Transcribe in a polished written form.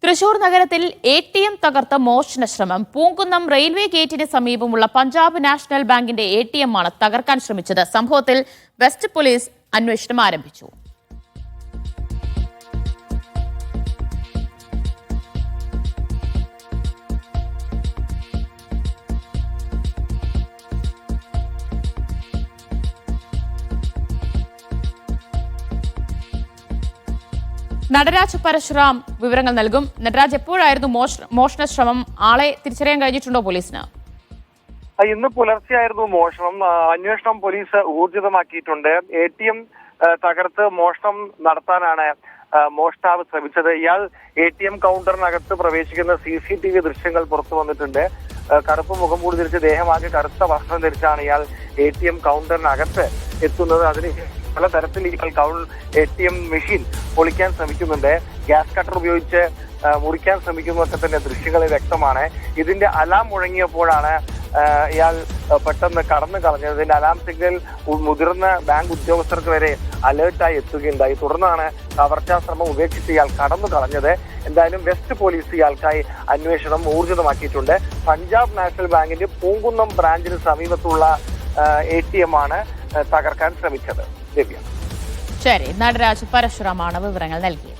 തൃശൂർ നഗരത്തിൽ ATM തകർത്ത മോഷണ ശ്രമം. പൂങ്കുന്നം റെയിൽവേ ഗേറ്റിന് സമീപമുള്ള പഞ്ചാബ് നാഷണൽ ബാങ്കിന്റെ ATM ആണ് തകർക്കാൻ ശ്രമിച്ചത്. സംഭവത്തിൽ വെസ്റ്റ് പോലീസ് അന്വേഷണം ആരംഭിച്ചു. നടരാജ് പരശുറാം വിവരങ്ങൾ നൽകും. നടരാജ്, എപ്പോഴായിരുന്നു മോഷണ ശ്രമം? ആളെ തിരിച്ചറിയാൻ കഴിഞ്ഞിട്ടുണ്ടോ പോലീസിന്? ഇന്ന് പുലർച്ചെയായിരുന്നു മോഷണം. അന്വേഷണം പോലീസ് ഊർജിതമാക്കിയിട്ടുണ്ട്. ATM തകർത്ത് മോഷണം നടത്താനാണ് മോഷ്ടാവ് ശ്രമിച്ചത്. ഇയാൾ ATM കൗണ്ടറിനകത്ത് പ്രവേശിക്കുന്ന CCTV ദൃശ്യങ്ങൾ പുറത്തു വന്നിട്ടുണ്ട്. കറുപ്പ് മുഖം മൂടി ധരിച്ച് ദേഹമാകെ കറുത്ത വസ്ത്രം ധരിച്ചാണ് ഇയാൾ ATM കൗണ്ടറിനകത്ത് എത്തുന്നത്. അതിന് പലതരത്തിൽ ഇയാൾ ATM മെഷീൻ പൊളിക്കാൻ ശ്രമിക്കുന്നുണ്ട്. ഗ്യാസ് കട്ടർ ഉപയോഗിച്ച് മുറിക്കാൻ ശ്രമിക്കുന്നതൊക്കെ തന്നെ ദൃശ്യങ്ങളിൽ വ്യക്തമാണ്. ഇതിന്റെ അലാം മുഴങ്ങിയപ്പോഴാണ് ഇയാൾ പെട്ടെന്ന് കടന്നു കളഞ്ഞത്. ഇതിന്റെ അലാം സിഗ്നൽ മുതിർന്ന ബാങ്ക് ഉദ്യോഗസ്ഥർക്ക് വരെ അലേർട്ടായി എത്തുകയുണ്ടായി. തുടർന്നാണ് കവർച്ചാ ശ്രമം ഉപേക്ഷിച്ച് ഇയാൾ കടന്നു കളഞ്ഞത്. എന്തായാലും വെസ്റ്റ് പോലീസ് ഇയാൾക്കായി അന്വേഷണം ഊർജിതമാക്കിയിട്ടുണ്ട്. പഞ്ചാബ് നാഷണൽ ബാങ്കിന്റെ പൂങ്കുന്നം ബ്രാഞ്ചിന് സമീപത്തുള്ള ATM ആണ് തകർക്കാൻ ശ്രമിച്ചത്. ദിവ്യ. ശരി, നടരാജ് പരശുറാമാണ് വിവരങ്ങൾ നൽകിയത്.